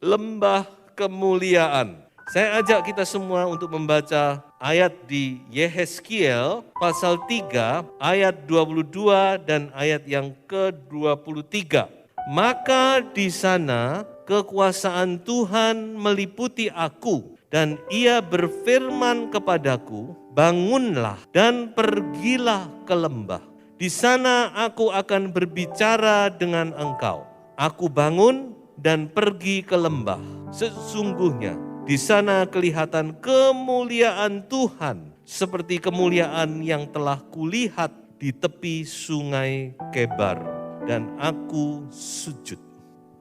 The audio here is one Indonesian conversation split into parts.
lembah kemuliaan. Saya ajak kita semua untuk membaca ayat di Yehezkiel pasal 3 ayat 22 dan ayat yang ke-23. Maka di sana kekuasaan Tuhan meliputi aku dan Ia berfirman kepadaku, bangunlah dan pergilah ke lembah. Di sana aku akan berbicara dengan engkau. Aku bangun dan pergi ke lembah. Sesungguhnya di sana kelihatan kemuliaan Tuhan seperti kemuliaan yang telah kulihat di tepi sungai Kebar, dan aku sujud.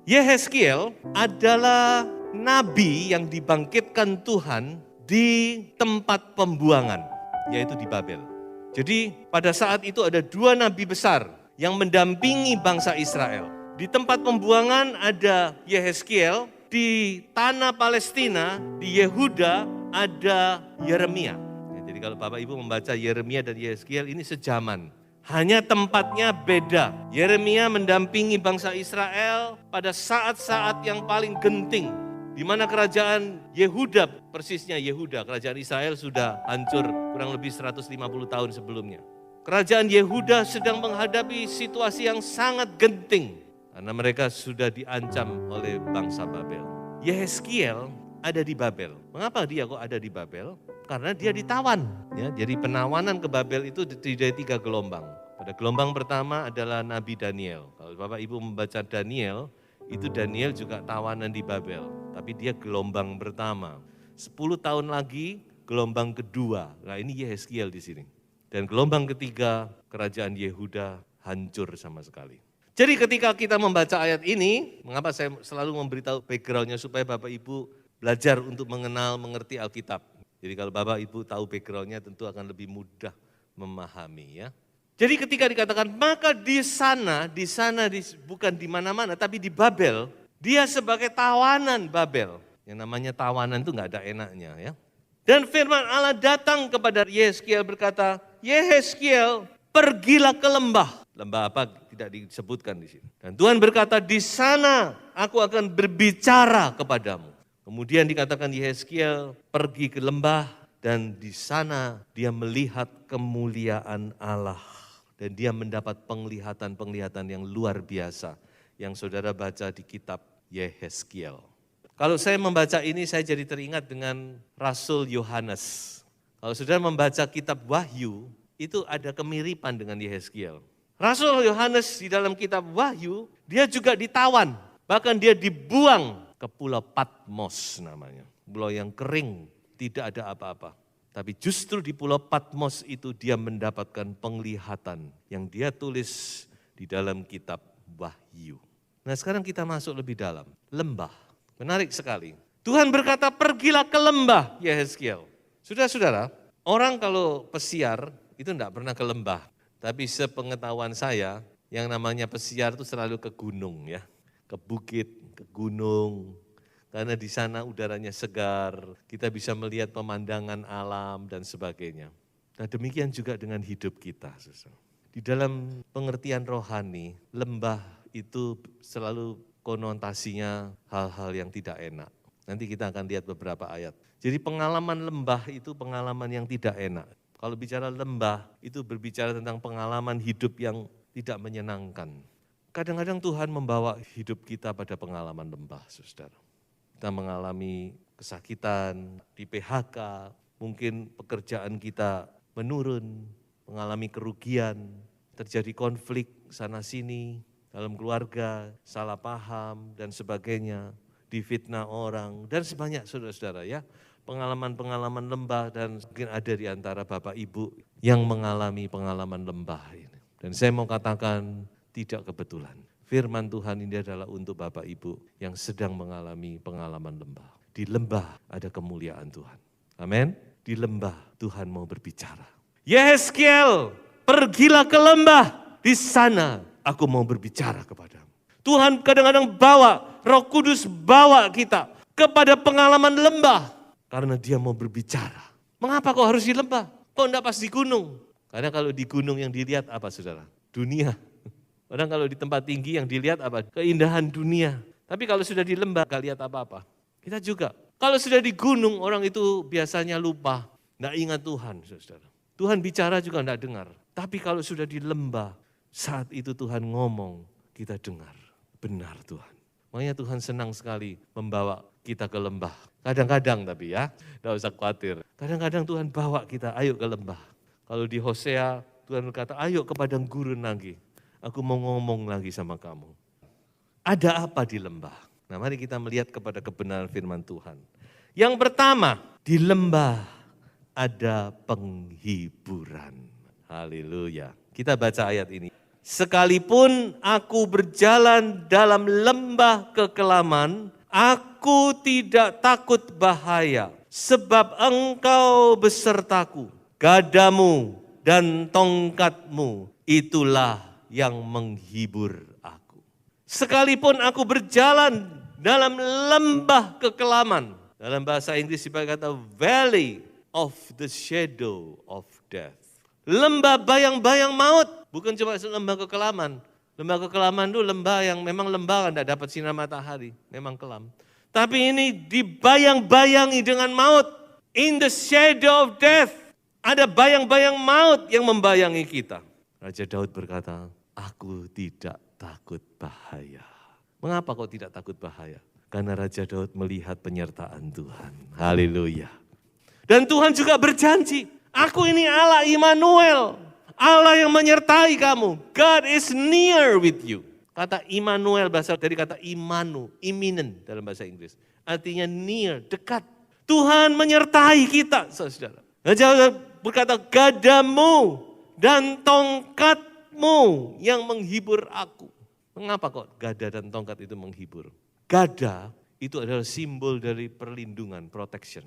Yehezkiel adalah nabi yang dibangkitkan Tuhan di tempat pembuangan, yaitu di Babel. Jadi pada saat itu ada dua nabi besar yang mendampingi bangsa Israel. Di tempat pembuangan ada Yehezkiel, di tanah Palestina, di Yehuda ada Yeremia. Jadi kalau Bapak Ibu membaca Yeremia dan Yehezkiel ini sejaman. Hanya tempatnya beda. Yeremia mendampingi bangsa Israel pada saat-saat yang paling genting, di mana kerajaan Yehuda, persisnya Yehuda, kerajaan Israel sudah hancur kurang lebih 150 tahun sebelumnya. Kerajaan Yehuda sedang menghadapi situasi yang sangat genting, karena mereka sudah diancam oleh bangsa Babel. Yehezkiel ada di Babel. Mengapa dia kok ada di Babel? Karena dia ditawan. Ya, jadi penawanan ke Babel itu dari 3 gelombang. Pada gelombang pertama adalah Nabi Daniel. Kalau Bapak Ibu membaca Daniel, itu Daniel juga tawanan di Babel. Tapi dia gelombang pertama. 10 tahun lagi gelombang kedua. Nah ini Yehezkiel di sini. Dan gelombang ketiga kerajaan Yehuda hancur sama sekali. Jadi ketika kita membaca ayat ini, mengapa saya selalu memberitahu background-nya supaya Bapak Ibu belajar untuk mengenal, mengerti Alkitab. Jadi kalau Bapak Ibu tahu background-nya tentu akan lebih mudah memahami ya. Jadi ketika dikatakan maka di sana bukan di mana-mana tapi di Babel, dia sebagai tawanan Babel. Yang namanya tawanan itu enggak ada enaknya ya. Dan firman Allah datang kepada Yehezkiel berkata, Yehezkiel, pergilah ke lembah. Lembah apa tidak disebutkan di sini. Dan Tuhan berkata, di sana aku akan berbicara kepadamu. Kemudian dikatakan Yehezkiel pergi ke lembah dan di sana dia melihat kemuliaan Allah. Dan dia mendapat penglihatan-penglihatan yang luar biasa yang saudara baca di kitab Yehezkiel. Kalau saya membaca ini saya jadi teringat dengan Rasul Yohanes. Kalau saudara membaca kitab Wahyu itu ada kemiripan dengan Yehezkiel. Rasul Yohanes di dalam kitab Wahyu dia juga ditawan. Bahkan dia dibuang ke pulau Patmos namanya. Pulau yang kering, tidak ada apa-apa. Tapi justru di pulau Patmos itu dia mendapatkan penglihatan yang dia tulis di dalam kitab Wahyu. Nah sekarang kita masuk lebih dalam. Lembah, menarik sekali. Tuhan berkata pergilah ke lembah Yehezkiel. Saudara-saudara, orang kalau pesiar itu tidak pernah ke lembah. Tapi sepengetahuan saya yang namanya pesiar itu selalu ke gunung ya. Ke bukit, ke gunung, karena di sana udaranya segar, kita bisa melihat pemandangan alam dan sebagainya. Nah demikian juga dengan hidup kita. Di dalam pengertian rohani, lembah itu selalu konotasinya hal-hal yang tidak enak. Nanti kita akan lihat beberapa ayat. Jadi pengalaman lembah itu pengalaman yang tidak enak. Kalau bicara lembah itu berbicara tentang pengalaman hidup yang tidak menyenangkan. Kadang-kadang Tuhan membawa hidup kita pada pengalaman lembah, saudara. Kita mengalami kesakitan, di PHK, mungkin pekerjaan kita menurun, mengalami kerugian, terjadi konflik sana-sini, dalam keluarga, salah paham, dan sebagainya, difitnah orang, dan sebanyak saudara-saudara ya. Pengalaman-pengalaman lembah dan mungkin ada di antara Bapak Ibu yang mengalami pengalaman lembah ini. Dan saya mau katakan, tidak kebetulan. Firman Tuhan ini adalah untuk Bapak Ibu yang sedang mengalami pengalaman lembah. Di lembah ada kemuliaan Tuhan. Amin. Di lembah Tuhan mau berbicara. Yehezkiel, pergilah ke lembah. Di sana aku mau berbicara kepadamu. Tuhan kadang-kadang bawa, Roh Kudus bawa kita kepada pengalaman lembah. Karena dia mau berbicara. Mengapa kok harus di lembah? Kok enggak pas di gunung? Karena kalau di gunung yang dilihat apa saudara? Dunia. Padahal kalau di tempat tinggi yang dilihat apa? Keindahan dunia. Tapi kalau sudah di lembah, gak lihat apa-apa. Kita juga. Kalau sudah di gunung, orang itu biasanya lupa, gak ingat Tuhan, saudara. Tuhan bicara juga gak dengar. Tapi kalau sudah di lembah, saat itu Tuhan ngomong, kita dengar. Benar Tuhan. Makanya Tuhan senang sekali membawa kita ke lembah. Kadang-kadang tapi ya, gak usah khawatir. Kadang-kadang Tuhan bawa kita, ayo ke lembah. Kalau di Hosea, Tuhan berkata, ayo ke padang gurun lagi. Aku mau ngomong lagi sama kamu. Ada apa di lembah? Nah, mari kita melihat kepada kebenaran firman Tuhan. Yang pertama, di lembah ada penghiburan. Haleluya. Kita baca ayat ini. Sekalipun aku berjalan dalam lembah kekelaman, aku tidak takut bahaya, sebab engkau besertaku. Gadamu dan tongkatmu itulah yang menghibur aku. Sekalipun aku berjalan dalam lembah kekelaman, dalam bahasa Inggris dipakai kata valley of the shadow of death. Lembah bayang-bayang maut, bukan cuma lembah kekelaman. Lembah kekelaman itu lembah yang memang lembah tidak dapat sinar matahari, memang kelam. Tapi ini dibayang-bayangi dengan maut. In the shadow of death, ada bayang-bayang maut yang membayangi kita. Raja Daud berkata, aku tidak takut bahaya. Mengapa kau tidak takut bahaya? Karena Raja Daud melihat penyertaan Tuhan. Haleluya. Dan Tuhan juga berjanji, aku ini Allah Immanuel, Allah yang menyertai kamu. God is near with you. Kata Immanuel berasal dari kata imanu, imminent dalam bahasa Inggris. Artinya near, dekat. Tuhan menyertai kita, saudara. Raja berkata, gadamu dan tongkatmu yang menghibur aku. Mengapa kok gada dan tongkat itu menghibur? Gada itu adalah simbol dari perlindungan, protection.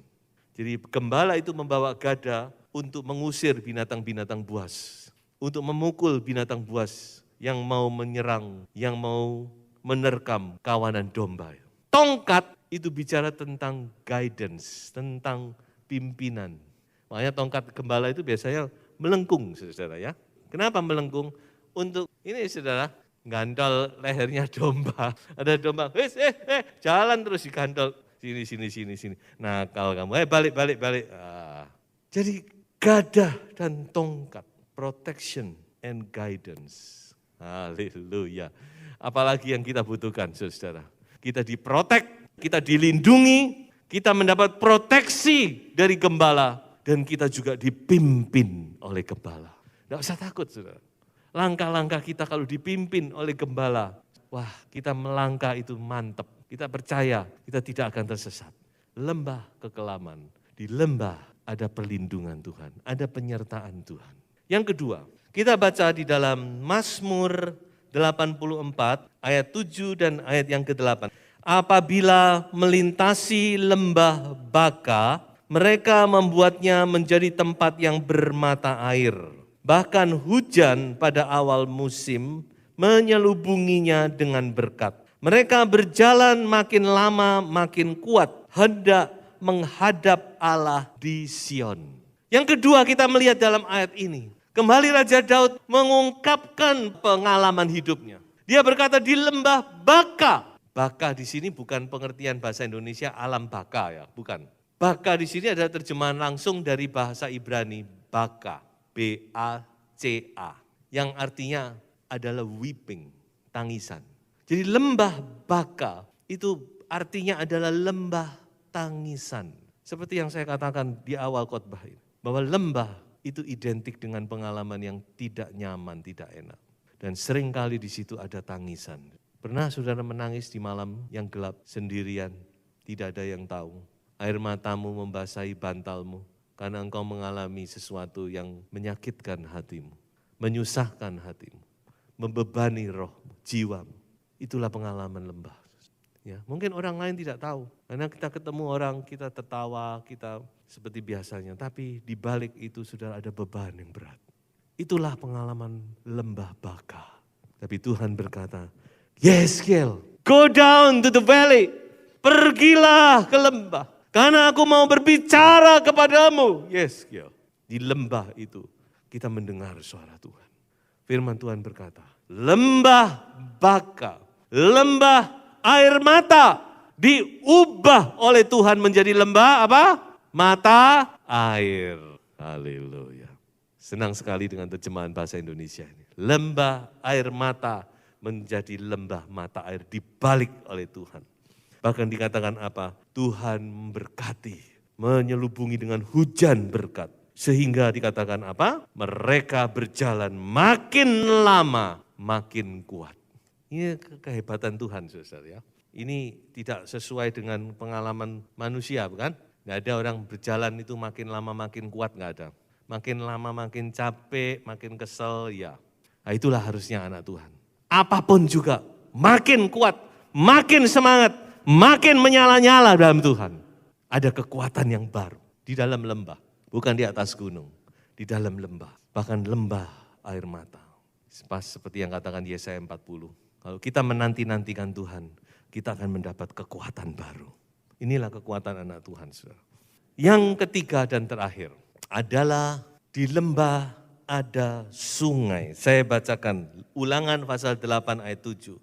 Jadi gembala itu membawa gada untuk mengusir binatang-binatang buas. Untuk memukul binatang buas yang mau menyerang, yang mau menerkam kawanan domba. Tongkat itu bicara tentang guidance, tentang pimpinan. Makanya tongkat gembala itu biasanya melengkung, saudara ya. Kenapa melengkung? Untuk ini saudara, gantol lehernya domba. Ada domba, jalan terus digantol. Sini. Nakal kamu, balik. Jadi gada dan tongkat, protection and guidance. Haleluya. Apalagi yang kita butuhkan, saudara. Kita diprotek, kita dilindungi, kita mendapat proteksi dari gembala, dan kita juga dipimpin oleh gembala. Tidak usah takut, saudara. Langkah-langkah kita kalau dipimpin oleh gembala, wah kita melangkah itu mantap. Kita percaya kita tidak akan tersesat. Lembah kekelaman, di lembah ada perlindungan Tuhan, ada penyertaan Tuhan. Yang kedua, kita baca di dalam Mazmur 84 ayat 7 dan ayat yang ke-8. Apabila melintasi lembah Baka, mereka membuatnya menjadi tempat yang bermata air. Bahkan hujan pada awal musim menyelubunginya dengan berkat. Mereka berjalan makin lama makin kuat, hendak menghadap Allah di Sion. Yang kedua kita melihat dalam ayat ini, kembali Raja Daud mengungkapkan pengalaman hidupnya. Dia berkata di lembah Baka. Baka di sini bukan pengertian bahasa Indonesia alam baka ya, bukan. Baka di sini adalah terjemahan langsung dari bahasa Ibrani Baka, B-A-C-A, yang artinya adalah weeping, tangisan. Jadi lembah Baka itu artinya adalah lembah tangisan. Seperti yang saya katakan di awal khotbah ini, bahwa lembah itu identik dengan pengalaman yang tidak nyaman, tidak enak. Dan seringkali di situ ada tangisan. Pernah saudara menangis di malam yang gelap sendirian, tidak ada yang tahu. Air matamu membasahi bantalmu karena engkau mengalami sesuatu yang menyakitkan hatimu, menyusahkan hatimu, membebani rohmu, jiwamu. Itulah pengalaman lembah. Ya, mungkin orang lain tidak tahu, karena kita ketemu orang, kita tertawa, kita seperti biasanya. Tapi di balik itu sudah ada beban yang berat. Itulah pengalaman lembah Baka. Tapi Tuhan berkata, Yeskiel, go down to the valley. Pergilah ke lembah. Karena aku mau berbicara kepadamu. Yeskiel, di lembah itu kita mendengar suara Tuhan. Firman Tuhan berkata, lembah Baka, lembah air mata diubah oleh Tuhan menjadi lembah apa? Mata air. Haleluya. Senang sekali dengan terjemahan bahasa Indonesia ini. Lembah air mata menjadi lembah mata air dibalik oleh Tuhan. Bahkan dikatakan apa? Tuhan memberkati, menyelubungi dengan hujan berkat. Sehingga dikatakan apa? Mereka berjalan makin lama makin kuat. Ini kehebatan Tuhan, saudara ya. Ini tidak sesuai dengan pengalaman manusia, bukan? Nggak ada orang berjalan itu makin lama makin kuat, nggak ada. Makin lama makin capek, makin kesel, ya. Nah, itulah harusnya anak Tuhan. Apapun juga, makin kuat, makin semangat, makin menyala-nyala dalam Tuhan. Ada kekuatan yang baru di dalam lembah, bukan di atas gunung, di dalam lembah. Bahkan lembah air mata. Pas seperti yang katakan Yesaya 40. Kalau kita menanti-nantikan Tuhan, kita akan mendapat kekuatan baru. Inilah kekuatan anak Tuhan, saudara. Yang ketiga dan terakhir adalah di lembah ada sungai. Saya bacakan Ulangan pasal 8 ayat 7.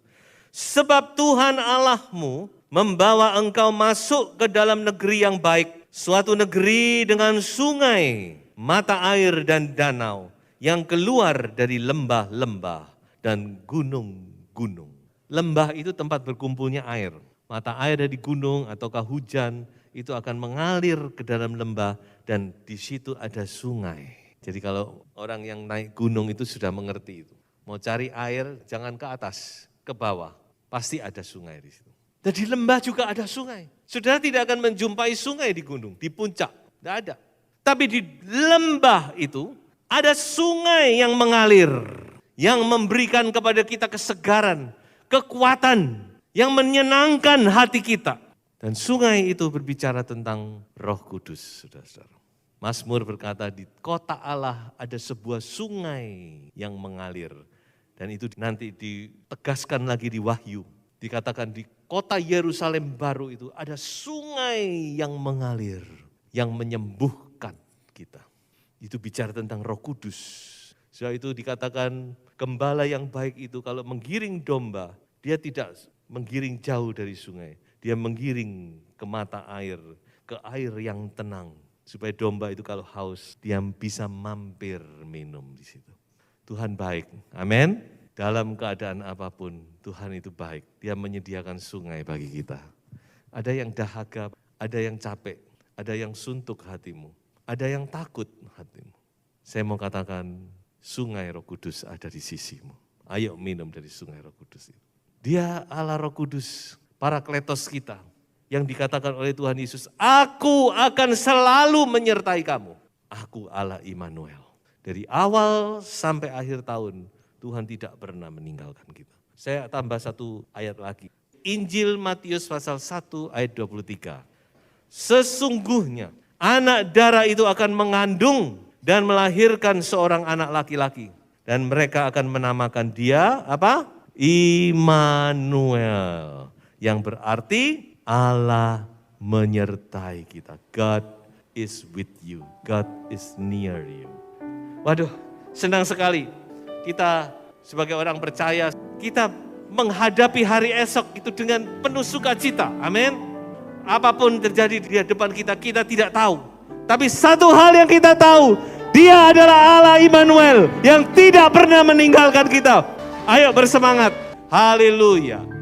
Sebab Tuhan Allahmu membawa engkau masuk ke dalam negeri yang baik, suatu negeri dengan sungai, mata air dan danau yang keluar dari lembah-lembah dan gunung-gunung. Lembah itu tempat berkumpulnya air. Mata air dari gunung ataukah hujan itu akan mengalir ke dalam lembah dan di situ ada sungai. Jadi kalau orang yang naik gunung itu sudah mengerti itu. Mau cari air jangan ke atas, ke bawah. Pasti ada sungai di situ. Dan di lembah juga ada sungai. Saudara tidak akan menjumpai sungai di gunung, di puncak. Tidak ada. Tapi di lembah itu ada sungai yang mengalir. Yang memberikan kepada kita kesegaran, kekuatan, yang menyenangkan hati kita. Dan sungai itu berbicara tentang Roh Kudus, saudara-saudara. Mazmur berkata di kota Allah ada sebuah sungai yang mengalir. Dan itu nanti ditegaskan lagi di Wahyu. Dikatakan di kota Yerusalem baru itu ada sungai yang mengalir. Yang menyembuhkan kita. Itu bicara tentang Roh Kudus. Setelah itu dikatakan gembala yang baik itu kalau menggiring domba, dia tidak menggiring jauh dari sungai. Dia menggiring ke mata air, ke air yang tenang. Supaya domba itu kalau haus, dia bisa mampir minum di situ. Tuhan baik, amin. Dalam keadaan apapun, Tuhan itu baik. Dia menyediakan sungai bagi kita. Ada yang dahaga, ada yang capek, ada yang suntuk hatimu, ada yang takut hatimu. Saya mau katakan, sungai Roh Kudus ada di sisimu. Ayo minum dari sungai Roh Kudus itu. Dia Allah Roh Kudus, Parakletos kita. Yang dikatakan oleh Tuhan Yesus, aku akan selalu menyertai kamu. Aku Allah Immanuel. Dari awal sampai akhir tahun, Tuhan tidak pernah meninggalkan kita. Saya tambah satu ayat lagi. Injil Matius pasal 1 ayat 23. Sesungguhnya anak darah itu akan mengandung dan melahirkan seorang anak laki-laki. Dan mereka akan menamakan dia apa? Immanuel. Yang berarti Allah menyertai kita. God is with you. God is near you. Waduh, senang sekali. Kita sebagai orang percaya, kita menghadapi hari esok itu dengan penuh sukacita. Amin. Apapun terjadi di depan kita, kita tidak tahu. Tapi satu hal yang kita tahu, Dia adalah Allah Immanuel yang tidak pernah meninggalkan kita. Ayo bersemangat. Haleluya.